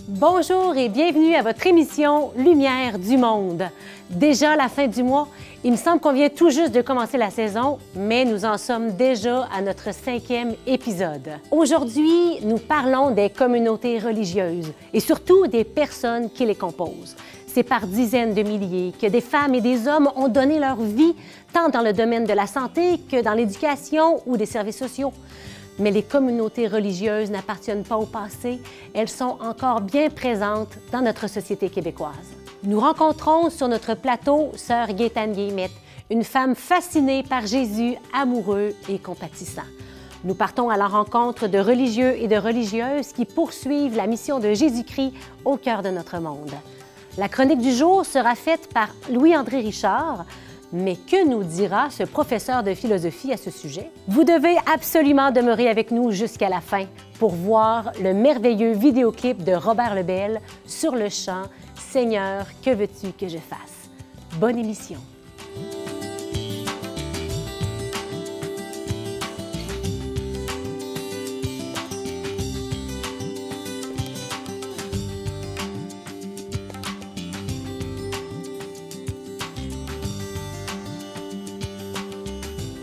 Bonjour et bienvenue à votre émission Lumière du monde. Déjà la fin du mois, il me semble qu'on vient tout juste de commencer la saison, mais nous en sommes déjà à notre 5e épisode. Aujourd'hui, nous parlons des communautés religieuses et surtout des personnes qui les composent. C'est par dizaines de milliers que des femmes et des hommes ont donné leur vie, tant dans le domaine de la santé que dans l'éducation ou des services sociaux. Mais les communautés religieuses n'appartiennent pas au passé, elles sont encore bien présentes dans notre société québécoise. Nous rencontrons sur notre plateau Sœur Gaétane Guillemette, une femme fascinée par Jésus, amoureux et compatissant. Nous partons à la rencontre de religieux et de religieuses qui poursuivent la mission de Jésus-Christ au cœur de notre monde. La chronique du jour sera faite par Louis-André Richard. Mais que nous dira ce professeur de philosophie à ce sujet? Vous devez absolument demeurer avec nous jusqu'à la fin pour voir le merveilleux vidéoclip de Robert Lebel sur le chant « Seigneur, que veux-tu que je fasse ?» Bonne émission!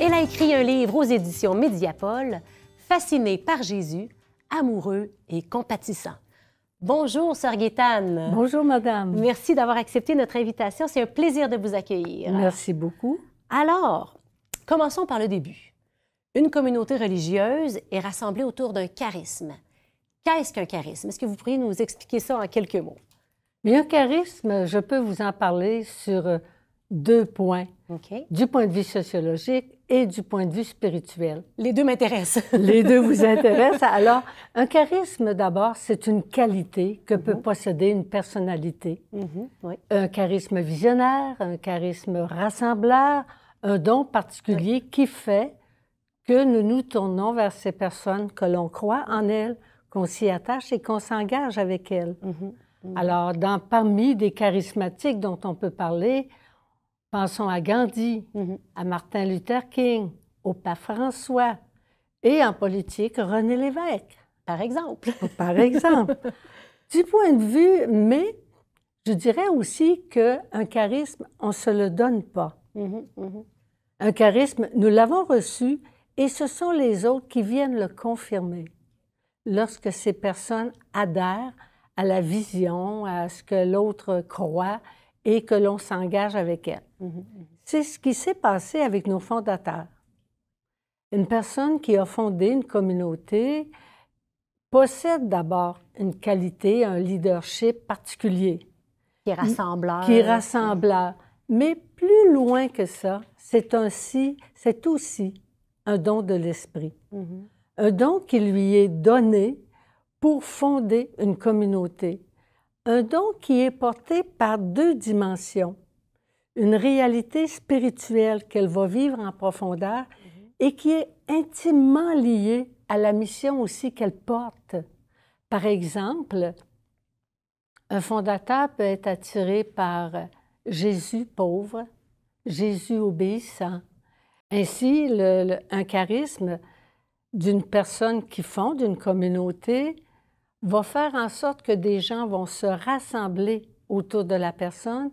Elle a écrit un livre aux éditions Mediapol, Fascinée par Jésus, amoureux et compatissant. Bonjour, Sœur Gaétane. Bonjour, madame. Merci d'avoir accepté notre invitation. C'est un plaisir de vous accueillir. Merci beaucoup. Alors, commençons par le début. Une communauté religieuse est rassemblée autour d'un charisme. Qu'est-ce qu'un charisme? Est-ce que vous pourriez nous expliquer ça en quelques mots? Bien, un charisme, je peux vous en parler sur 2 points, du point de vue sociologique et du point de vue spirituel. Les deux m'intéressent. Les deux vous intéressent. Alors, un charisme, d'abord, c'est une qualité que peut posséder une personnalité. Oui. Un charisme visionnaire, un charisme rassembleur, un don particulier qui fait que nous nous tournons vers ces personnes, que l'on croit en elles, qu'on s'y attache et qu'on s'engage avec elles. Alors, parmi des charismatiques dont on peut parler, pensons à Gandhi, à Martin Luther King, au pape François et en politique, René Lévesque. Par exemple. Par exemple. Du point de vue, mais je dirais aussi qu'un charisme, on ne se le donne pas. Un charisme, nous l'avons reçu et ce sont les autres qui viennent le confirmer. Lorsque ces personnes adhèrent à la vision, à ce que l'autre croit, et que l'on s'engage avec elle. C'est ce qui s'est passé avec nos fondateurs. Une personne qui a fondé une communauté possède d'abord une qualité, un leadership particulier. Qui est rassembleur. Qui est rassembleur. Mais plus loin que ça, c'est aussi un don de l'esprit. Un don qui lui est donné pour fonder une communauté. Un don qui est porté par 2 dimensions. Une réalité spirituelle qu'elle va vivre en profondeur et qui est intimement liée à la mission aussi qu'elle porte. Par exemple, un fondateur peut être attiré par Jésus pauvre, Jésus obéissant. Ainsi, un charisme d'une personne qui fonde une communauté va faire en sorte que des gens vont se rassembler autour de la personne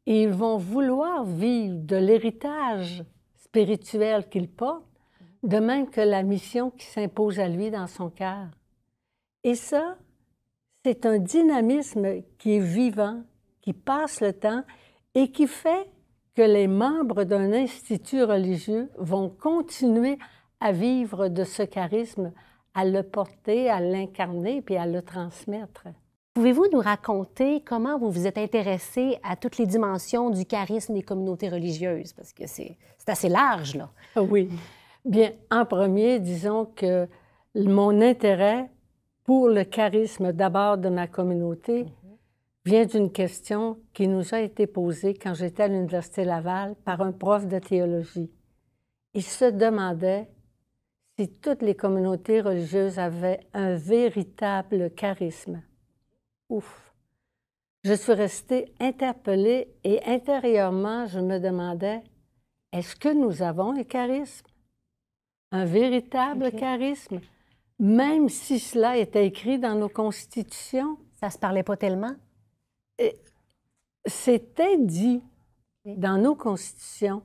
et ils vont vouloir vivre de l'héritage spirituel qu'il porte, de même que la mission qui s'impose à lui dans son cœur. Et ça, c'est un dynamisme qui est vivant, qui passe le temps et qui fait que les membres d'un institut religieux vont continuer à vivre de ce charisme, à le porter, à l'incarner, puis à le transmettre. Pouvez-vous nous raconter comment vous vous êtes intéressé à toutes les dimensions du charisme des communautés religieuses? Parce que c'est assez large, là. Oui. Bien, en premier, disons que mon intérêt pour le charisme d'abord de ma communauté vient d'une question qui nous a été posée quand j'étais à l'Université Laval par un prof de théologie. Il se demandait si toutes les communautés religieuses avaient un véritable charisme. Ouf! Je suis restée interpellée et intérieurement, je me demandais, est-ce que nous avons un charisme? Un véritable charisme? Même si cela était écrit dans nos constitutions, Ça se parlait pas tellement? C'était dit dans nos constitutions,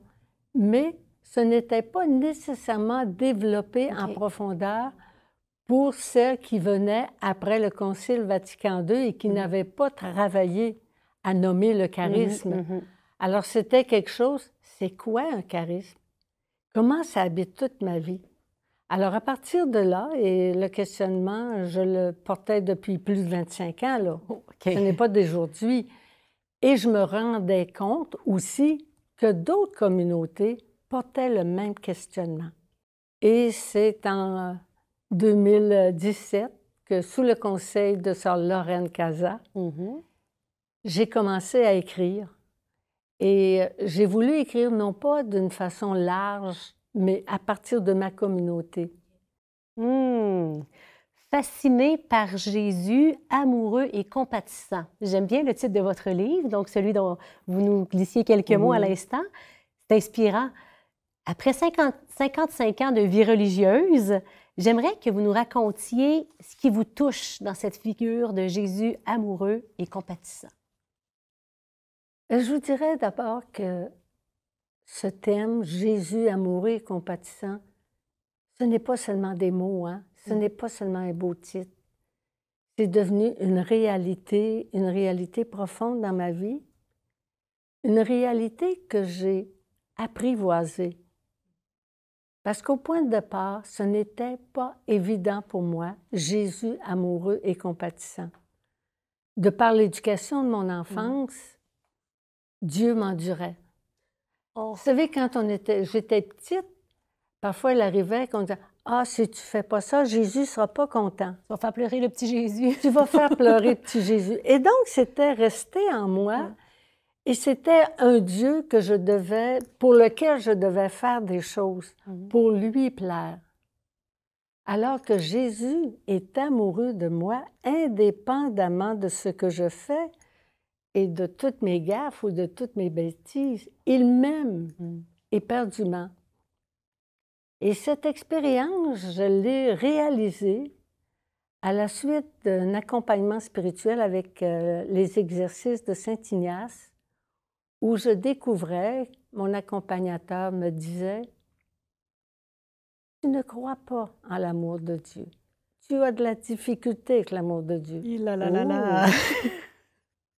mais ce n'était pas nécessairement développé en profondeur pour celles qui venaient après le Concile Vatican II et qui n'avaient pas travaillé à nommer le charisme. Alors, c'était quelque chose, c'est quoi un charisme? Comment ça habite toute ma vie? Alors, à partir de là, et le questionnement, je le portais depuis plus de 25 ans, là. Ce n'est pas d'aujourd'hui. Et je me rendais compte aussi que d'autres communautés portaient le même questionnement. Et c'est en 2017 que, sous le conseil de sœur Lorraine Casa, j'ai commencé à écrire. Et j'ai voulu écrire non pas d'une façon large, mais à partir de ma communauté. Fasciné par Jésus, amoureux et compatissant. J'aime bien le titre de votre livre, donc celui dont vous nous glissiez quelques mots à l'instant. C'est inspirant. Après 55 ans de vie religieuse, j'aimerais que vous nous racontiez ce qui vous touche dans cette figure de Jésus amoureux et compatissant. Je vous dirais d'abord que ce thème, Jésus amoureux et compatissant, ce n'est pas seulement des mots, hein? Ce n'est pas seulement un beau titre. C'est devenu une réalité profonde dans ma vie, une réalité que j'ai apprivoisée. Parce qu'au point de départ, ce n'était pas évident pour moi, Jésus amoureux et compatissant. De par l'éducation de mon enfance, Dieu m'endurait. Vous savez, quand j'étais petite, parfois il arrivait qu'on disait « Ah, si tu ne fais pas ça, Jésus ne sera pas content. » Tu vas faire pleurer le petit Jésus. Tu vas faire pleurer le petit Jésus. Et donc, c'était resté en moi. Et c'était un Dieu pour lequel je devais faire des choses, pour lui plaire. Alors que Jésus est amoureux de moi, indépendamment de ce que je fais et de toutes mes gaffes ou de toutes mes bêtises. Il m'aime éperdument. Et cette expérience, je l'ai réalisée à la suite d'un accompagnement spirituel avec les exercices de Saint-Ignace, où je découvrais, mon accompagnateur me disait, « Tu ne crois pas en l'amour de Dieu. Tu as de la difficulté avec l'amour de Dieu. »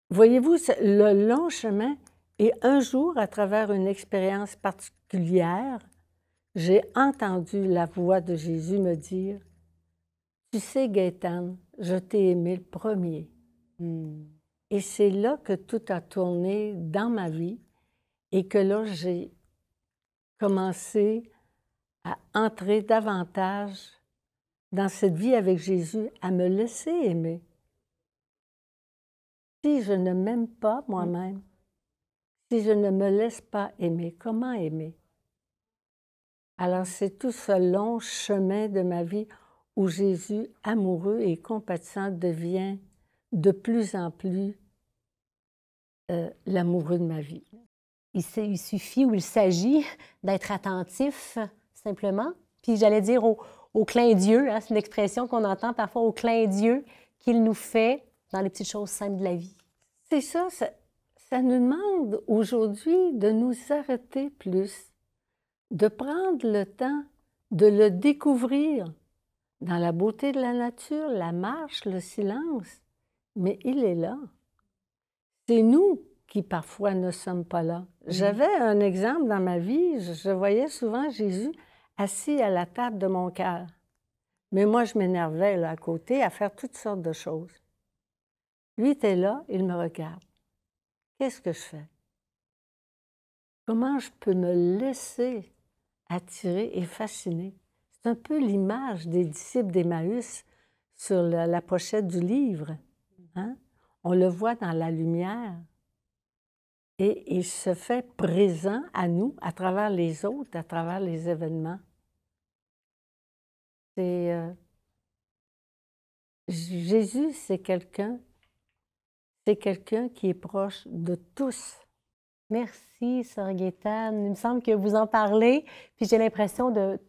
Voyez-vous, le long chemin, et un jour, à travers une expérience particulière, j'ai entendu la voix de Jésus me dire, « Tu sais, Gaëtane, je t'ai aimé le premier. » Et c'est là que tout a tourné dans ma vie et que là, j'ai commencé à entrer davantage dans cette vie avec Jésus, à me laisser aimer. Si je ne m'aime pas moi-même, si je ne me laisse pas aimer, comment aimer? Alors, c'est tout ce long chemin de ma vie où Jésus, amoureux et compatissant, devient de plus en plus l'amoureux de ma vie. Il suffit ou il s'agit d'être attentif, simplement. Puis j'allais dire au clin d'yeux, hein, c'est une expression qu'on entend parfois, au clin d'yeux qu'il nous fait dans les petites choses simples de la vie. C'est ça, ça nous demande aujourd'hui de nous arrêter plus, de prendre le temps de le découvrir dans la beauté de la nature, la marche, le silence. Mais il est là. C'est nous qui parfois ne sommes pas là. J'avais un exemple dans ma vie, je voyais souvent Jésus assis à la table de mon cœur. Mais moi, je m'énervais là à côté à faire toutes sortes de choses. Lui était là, il me regarde. Qu'est-ce que je fais? Comment je peux me laisser attirer et fasciner? C'est un peu l'image des disciples d'Emmaüs sur la pochette du livre. Hein? On le voit dans la lumière. Et il se fait présent à nous, à travers les autres, à travers les événements. Jésus, c'est quelqu'un qui est proche de tous. Merci, sœur Gaëtane. Il me semble que vous en parlez, puis j'ai l'impression de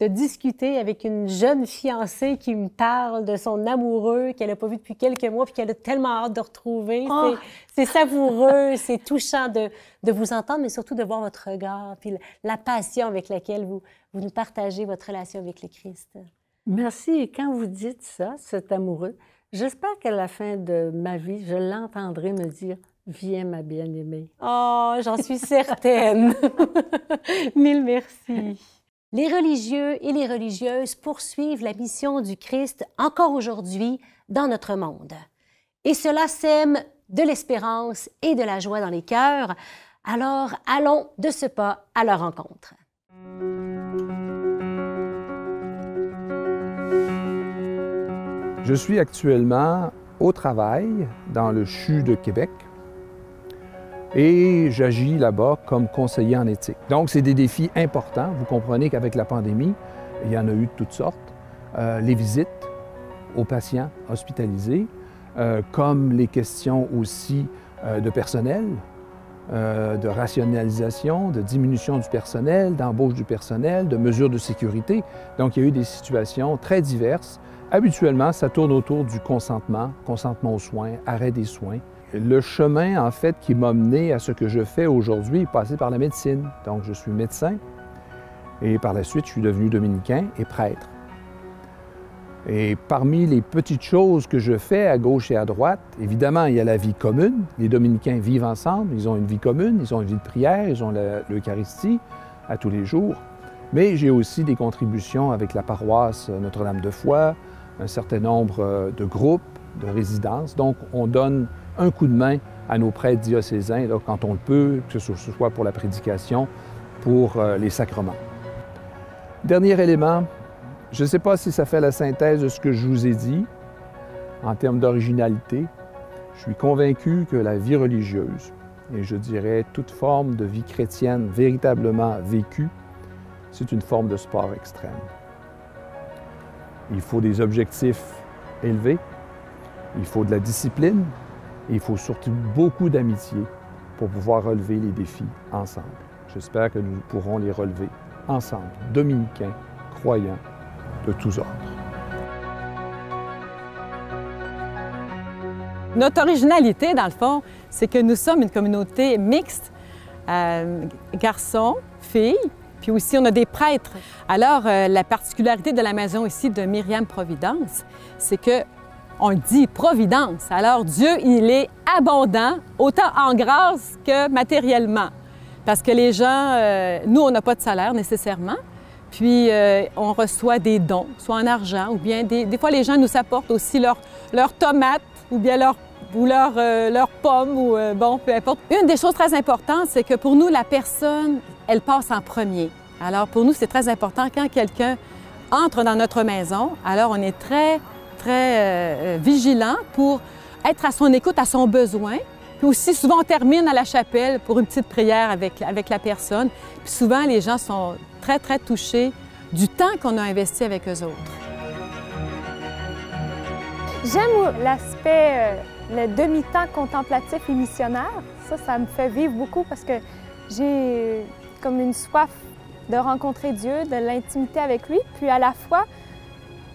de discuter avec une jeune fiancée qui me parle de son amoureux qu'elle n'a pas vu depuis quelques mois puis qu'elle a tellement hâte de retrouver. Oh. C'est savoureux, c'est touchant de vous entendre, mais surtout de voir votre regard puis la passion avec laquelle vous nous partagez votre relation avec le Christ. Merci. Et quand vous dites ça, cet amoureux, j'espère qu'à la fin de ma vie, je l'entendrai me dire « Viens, ma bien-aimée ». Oh, j'en suis certaine. Mille merci. Les religieux et les religieuses poursuivent la mission du Christ encore aujourd'hui dans notre monde. Et cela sème de l'espérance et de la joie dans les cœurs. Alors, allons de ce pas à leur rencontre. Je suis actuellement au travail dans le CHU de Québec et j'agis là-bas comme conseiller en éthique. Donc, c'est des défis importants. Vous comprenez qu'avec la pandémie, il y en a eu de toutes sortes. Les visites aux patients hospitalisés, comme les questions aussi de personnel, de rationalisation, de diminution du personnel, d'embauche du personnel, de mesures de sécurité. Donc, il y a eu des situations très diverses. Habituellement, ça tourne autour du consentement aux soins, arrêt des soins. Le chemin, en fait, qui m'a mené à ce que je fais aujourd'hui est passé par la médecine. Donc, je suis médecin et par la suite, je suis devenu dominicain et prêtre. Et parmi les petites choses que je fais à gauche et à droite, évidemment, il y a la vie commune. Les dominicains vivent ensemble, ils ont une vie commune, ils ont une vie de prière, ils ont l'Eucharistie à tous les jours. Mais j'ai aussi des contributions avec la paroisse Notre-Dame-de-Foix, un certain nombre de groupes, de résidences. Donc, on donne un coup de main à nos prêtres diocésains là, quand on le peut, que ce soit pour la prédication, pour les sacrements. Dernier élément, je ne sais pas si ça fait la synthèse de ce que je vous ai dit en termes d'originalité. Je suis convaincu que la vie religieuse, et je dirais toute forme de vie chrétienne véritablement vécue, c'est une forme de sport extrême. Il faut des objectifs élevés, il faut de la discipline, et il faut surtout beaucoup d'amitié pour pouvoir relever les défis ensemble. J'espère que nous pourrons les relever ensemble, dominicains, croyants, de tous ordres. Notre originalité, dans le fond, c'est que nous sommes une communauté mixte, garçons, filles, puis aussi on a des prêtres. Alors, la particularité de la maison ici de Myriam Providence, c'est que on dit Providence. Alors, Dieu, il est abondant, autant en grâce que matériellement. Parce que les gens, nous, on n'a pas de salaire nécessairement, puis on reçoit des dons, soit en argent, ou bien des fois, les gens nous apportent aussi leurs tomates, ou bien leurs pommes, ou bon, peu importe. Une des choses très importantes, c'est que pour nous, la personne, elle passe en premier. Alors, pour nous, c'est très important quand quelqu'un entre dans notre maison, alors on est très vigilant pour être à son écoute, à son besoin. Puis aussi, souvent, on termine à la chapelle pour une petite prière avec la personne. Puis souvent, les gens sont très touchés du temps qu'on a investi avec eux autres. J'aime l'aspect, le demi-temps contemplatif et missionnaire. Ça me fait vivre beaucoup parce que j'ai comme une soif de rencontrer Dieu, de l'intimité avec lui. Puis à la fois,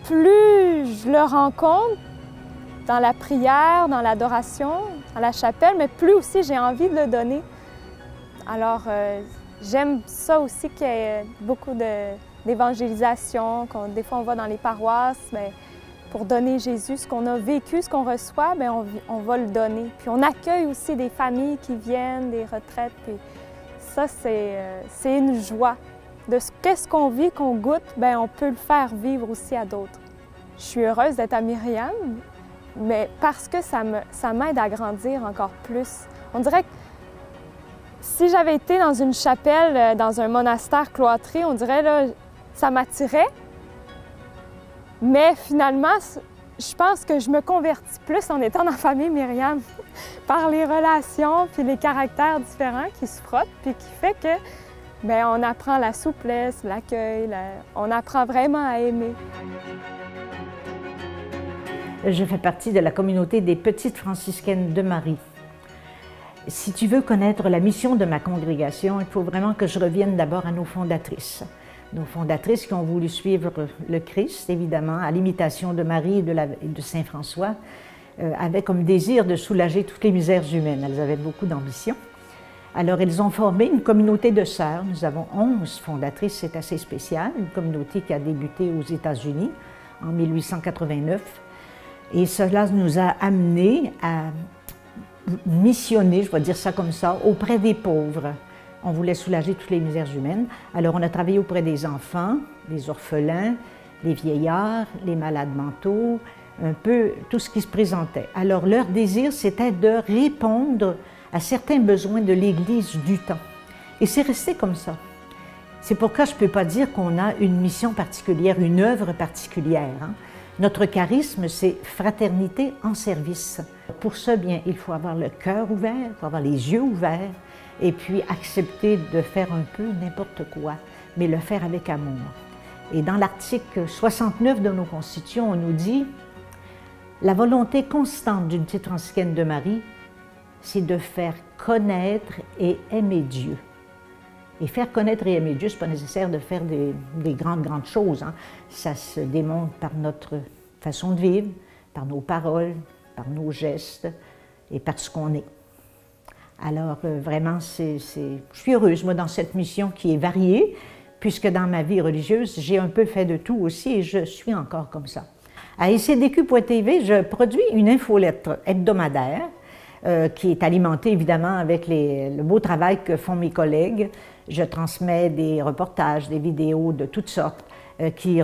plus je le rencontre dans la prière, dans l'adoration, à la chapelle, mais plus aussi j'ai envie de le donner. Alors, j'aime ça aussi qu'il y ait beaucoup d'évangélisation, des fois on va dans les paroisses, mais pour donner Jésus, ce qu'on a vécu, ce qu'on reçoit, bien, on va le donner. Puis on accueille aussi des familles qui viennent, des retraites, puis ça, c'est une joie. De qu'est-ce qu'on vit, qu'on goûte, bien, on peut le faire vivre aussi à d'autres. Je suis heureuse d'être à Myriam, mais parce que ça m'aide à grandir encore plus. On dirait que si j'avais été dans une chapelle, dans un monastère cloîtré, on dirait là, ça m'attirait. Mais finalement, je pense que je me convertis plus en étant dans la famille Myriam par les relations puis les caractères différents qui se frottent puis qui fait que bien, on apprend la souplesse, l'accueil, on apprend vraiment à aimer. Je fais partie de la communauté des Petites franciscaines de Marie. Si tu veux connaître la mission de ma congrégation, il faut vraiment que je revienne d'abord à nos fondatrices. nos fondatrices qui ont voulu suivre le Christ, évidemment, à l'imitation de Marie et de Saint François, avaient comme désir de soulager toutes les misères humaines. Elles avaient beaucoup d'ambition. Alors, elles ont formé une communauté de sœurs. Nous avons 11 fondatrices, c'est assez spécial, une communauté qui a débuté aux États-Unis en 1889. Et cela nous a amenés à missionner, je vais dire ça comme ça, auprès des pauvres. On voulait soulager toutes les misères humaines. Alors, on a travaillé auprès des enfants, des orphelins, des vieillards, les malades mentaux, un peu tout ce qui se présentait. Alors, leur désir, c'était de répondre à certains besoins de l'Église du temps. Et c'est resté comme ça. C'est pourquoi je ne peux pas dire qu'on a une mission particulière, une œuvre particulière. Hein. Notre charisme, c'est fraternité en service. Pour ce bien, il faut avoir le cœur ouvert, il faut avoir les yeux ouverts, et puis accepter de faire un peu n'importe quoi, mais le faire avec amour. Et dans l'article 69 de nos constitutions, on nous dit « La volonté constante d'une petite franciscaine de Marie, c'est de faire connaître et aimer Dieu. » Et faire connaître et aimer Dieu, ce n'est pas nécessaire de faire des grandes choses. Hein. Ça se démontre par notre façon de vivre, par nos paroles, par nos gestes et par ce qu'on est. Alors, vraiment, je suis heureuse, moi, dans cette mission qui est variée, puisque dans ma vie religieuse, j'ai un peu fait de tout aussi et je suis encore comme ça. À icdq.tv, je produis une infolettre hebdomadaire qui est alimentée, évidemment, avec le beau travail que font mes collègues. Je transmets des reportages, des vidéos de toutes sortes qui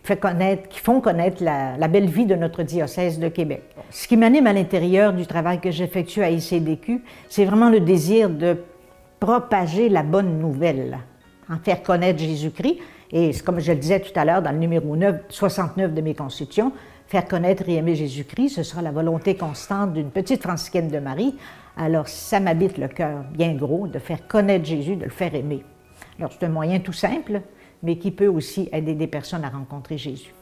font connaître la belle vie de notre diocèse de Québec. Ce qui m'anime à l'intérieur du travail que j'effectue à ICDQ, c'est vraiment le désir de propager la bonne nouvelle, en faire connaître Jésus-Christ. Et comme je le disais tout à l'heure dans le numéro 69 de mes constitutions, faire connaître et aimer Jésus-Christ, ce sera la volonté constante d'une petite franciscaine de Marie. Alors, ça m'habite le cœur bien gros de faire connaître Jésus, de le faire aimer. Alors, c'est un moyen tout simple, mais qui peut aussi aider des personnes à rencontrer Jésus.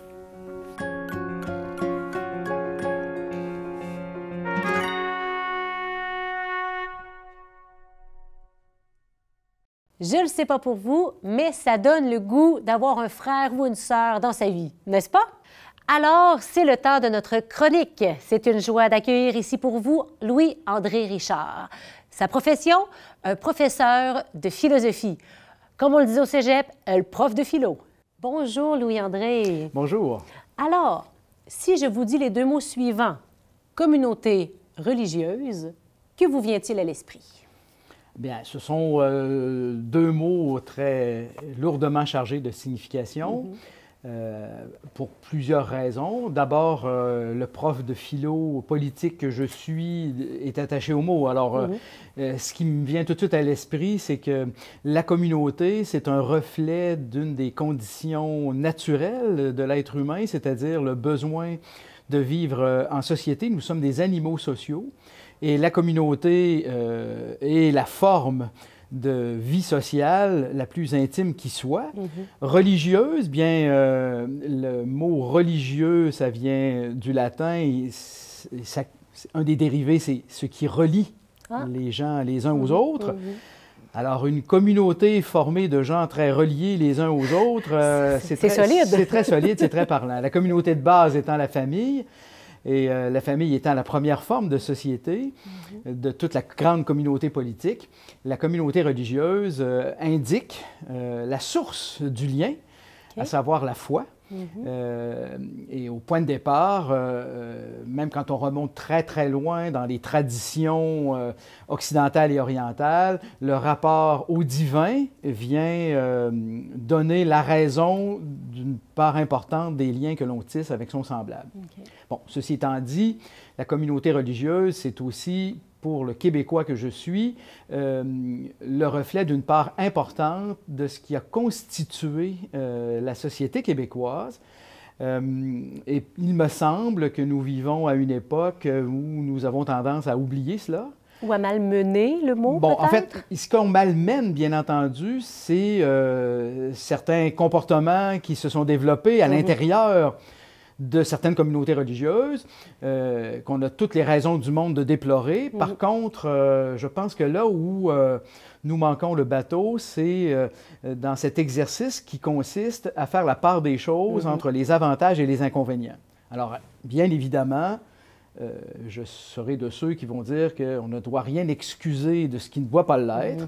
Je ne sais pas pour vous, mais ça donne le goût d'avoir un frère ou une sœur dans sa vie, n'est-ce pas? Alors, c'est le temps de notre chronique. C'est une joie d'accueillir ici pour vous Louis-André Richard. Sa profession, un professeur de philosophie. Comme on le dit au cégep, le prof de philo. Bonjour Louis-André. Bonjour. Alors, si je vous dis les deux mots suivants, communauté religieuse, que vous vient-il à l'esprit? Bien, ce sont deux mots très lourdement chargés de signification. Pour plusieurs raisons. D'abord, le prof de philo politique que je suis est attaché aux mots. Alors, ce qui me vient tout de suite à l'esprit, c'est que la communauté, c'est un reflet d'une des conditions naturelles de l'être humain, c'est-à-dire le besoin de vivre en société. Nous sommes des animaux sociaux et la communauté est la forme de vie sociale la plus intime qui soit. Religieuse, bien, le mot religieux, ça vient du latin, et un des dérivés, c'est ce qui relie les gens les uns aux autres. Alors, une communauté formée de gens très reliés les uns aux autres, c'est solide. C'est très solide, c'est très parlant. La communauté de base étant la famille, et la famille étant la première forme de société de toute la grande communauté politique, la communauté religieuse indique la source du lien, à savoir la foi. Et au point de départ, même quand on remonte très, très loin dans les traditions occidentales et orientales, le rapport au divin vient donner la raison d'une part importante des liens que l'on tisse avec son semblable. Bon, ceci étant dit, la communauté religieuse, c'est aussi, pour le Québécois que je suis, le reflet d'une part importante de ce qui a constitué la société québécoise. Et il me semble que nous vivons à une époque où nous avons tendance à oublier cela. Ou à malmener, le mot, bon, peut-être? En fait, ce qu'on malmène, bien entendu, c'est certains comportements qui se sont développés à l'intérieur de certaines communautés religieuses, qu'on a toutes les raisons du monde de déplorer. Par contre, je pense que là où nous manquons le bateau, c'est dans cet exercice qui consiste à faire la part des choses entre les avantages et les inconvénients. Alors, bien évidemment, je serai de ceux qui vont dire qu'on ne doit rien excuser de ce qui ne doit pas l'être.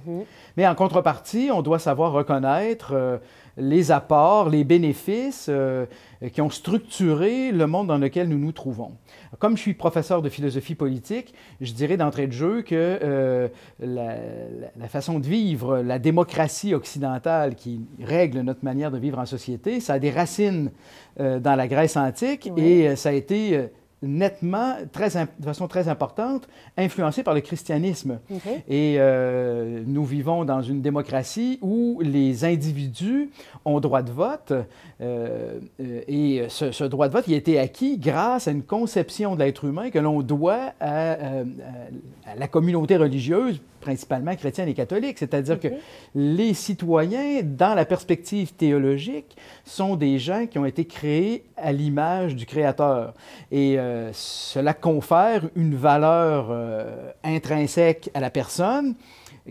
Mais en contrepartie, on doit savoir reconnaître les apports, les bénéfices qui ont structuré le monde dans lequel nous nous trouvons. Comme je suis professeur de philosophie politique, je dirais d'entrée de jeu que la façon de vivre, la démocratie occidentale qui règle notre manière de vivre en société, ça a des racines dans la Grèce antique et ça a été nettement, de façon très importante, influencé par le christianisme. Et nous vivons dans une démocratie où les individus ont droit de vote et ce droit de vote il a été acquis grâce à une conception de l'être humain que l'on doit à la communauté religieuse, principalement chrétienne et catholique. C'est-à-dire que les citoyens, dans la perspective théologique, sont des gens qui ont été créés à l'image du Créateur. Et cela confère une valeur intrinsèque à la personne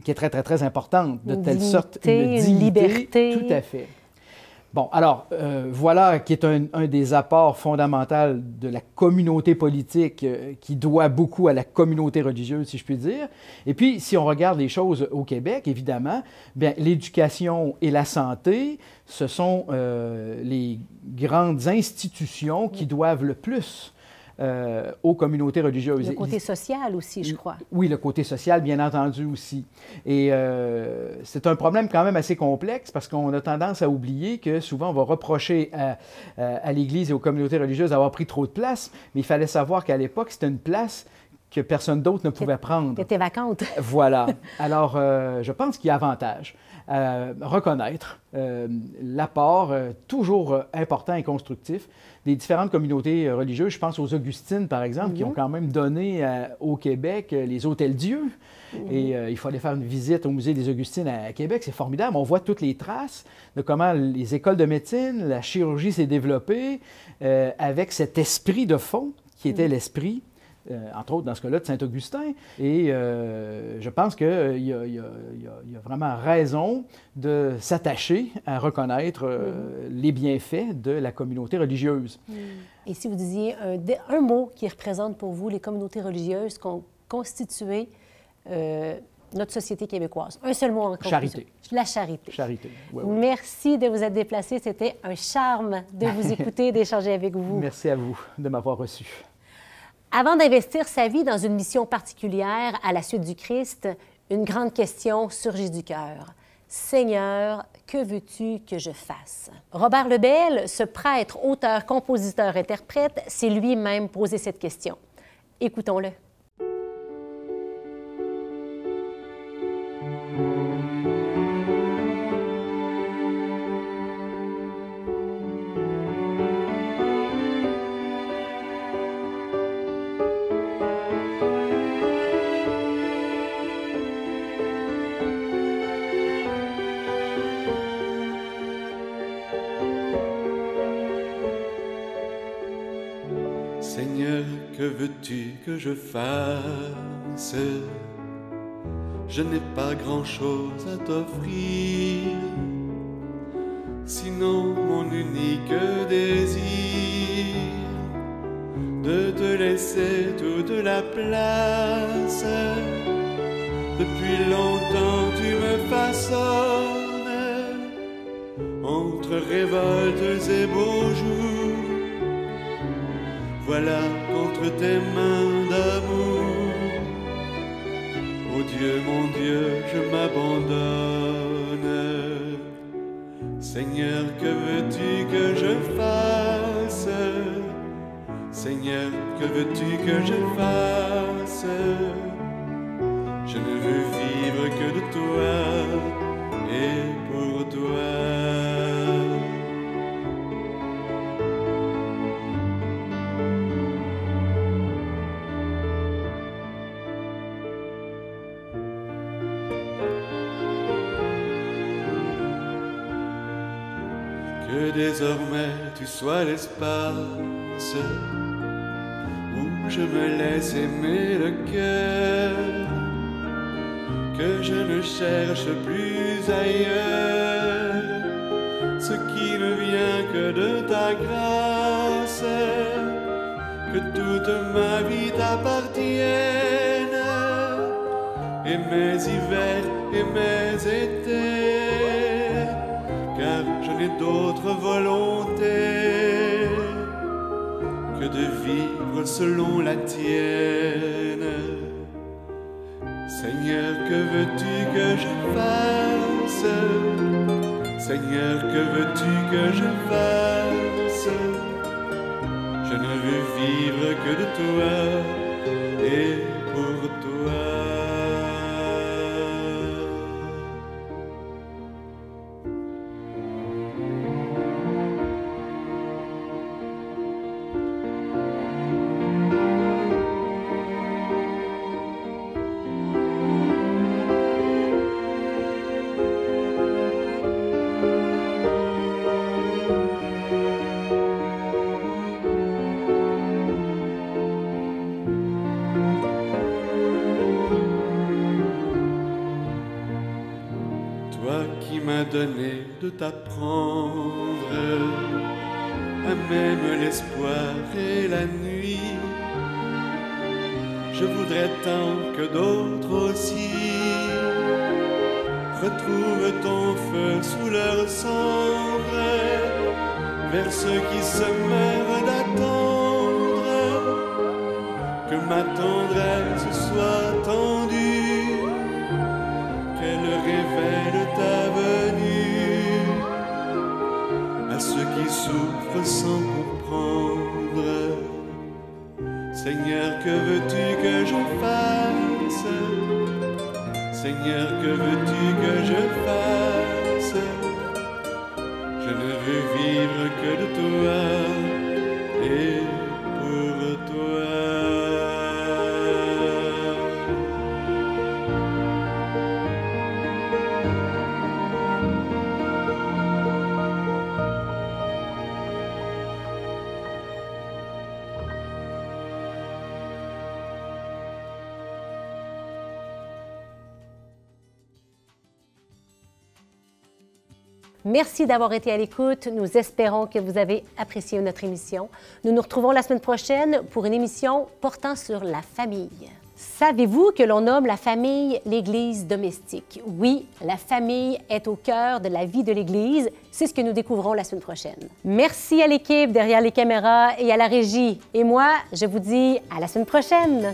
qui est très, très, très importante, de telle sorte une dignité, une liberté. Tout à fait. Bon, alors, voilà qui est un des apports fondamentaux de la communauté politique qui doit beaucoup à la communauté religieuse, si je puis dire. Et puis, si on regarde les choses au Québec, évidemment, bien, l'éducation et la santé, ce sont les grandes institutions qui doivent le plus aux communautés religieuses. Le côté social aussi, je crois. Oui, le côté social, bien entendu aussi. Et c'est un problème quand même assez complexe parce qu'on a tendance à oublier que souvent on va reprocher à l'Église et aux communautés religieuses d'avoir pris trop de place, mais il fallait savoir qu'à l'époque, c'était une place que personne d'autre ne pouvait prendre. Qui était vacante. Voilà. Alors, je pense qu'il y a avantage à reconnaître l'apport toujours important et constructif des différentes communautés religieuses. Je pense aux Augustines, par exemple, qui ont quand même donné au Québec les Hôtels-Dieu. Et il faut aller faire une visite au musée des Augustines à Québec. C'est formidable. On voit toutes les traces de comment les écoles de médecine, la chirurgie s'est développée avec cet esprit de fond qui était l'esprit entre autres dans ce cas-là de Saint-Augustin. Et je pense qu'il y a vraiment raison de s'attacher à reconnaître les bienfaits de la communauté religieuse. Et si vous disiez un mot qui représente pour vous les communautés religieuses qui ont constitué notre société québécoise. Un seul mot en conclusion. Charité. La charité. Charité, oui. Merci de vous être déplacé. C'était un charme de vous écouter, d'échanger avec vous. Merci à vous de m'avoir reçu. Avant d'investir sa vie dans une mission particulière à la suite du Christ, une grande question surgit du cœur. Seigneur, que veux-tu que je fasse? Robert Lebel, ce prêtre, auteur, compositeur, interprète, s'est lui-même posé cette question. Écoutons-le. Seigneur, que veux-tu que je fasse? Je n'ai pas grand-chose à t'offrir, sinon mon unique désir de te laisser toute la place. Depuis longtemps tu me façonnes entre révoltes et beaux jours. Voilà qu'entre tes mains d'amour, ô Dieu, mon Dieu, je m'abandonne. Seigneur, que veux-tu que je fasse? Seigneur, que veux-tu que je fasse? Je ne veux vivre que de toi et pour toi. Que désormais tu sois l'espace où je me laisse aimer le cœur, que je ne cherche plus ailleurs ce qui ne vient que de ta grâce, que toute ma vie t'appartienne, et mes hivers et mes étés, car je n'ai d'autre volonté que de vivre selon la tienne. Seigneur, que veux-tu que je fasse? Seigneur, que veux-tu que je fasse? Je ne veux vivre que de toi et pour toi. Toi qui m'as donné de t'apprendre à même l'espoir et la nuit, je voudrais tant que d'autres aussi retrouvent ton feu sous leurs cendres, vers ceux qui se meurent d'attendre, que ma tendresse soit tendue, qu'elle révèle ta venue à ceux qui souffrent sans comprendre. Seigneur, que veux-tu que je fasse? Seigneur, que veux-tu que je fasse? Je ne veux vivre que de toi et pour toi. Merci d'avoir été à l'écoute. Nous espérons que vous avez apprécié notre émission. Nous nous retrouvons la semaine prochaine pour une émission portant sur la famille. Savez-vous que l'on nomme la famille l'Église domestique? Oui, la famille est au cœur de la vie de l'Église. C'est ce que nous découvrons la semaine prochaine. Merci à l'équipe derrière les caméras et à la régie. Et moi, je vous dis à la semaine prochaine.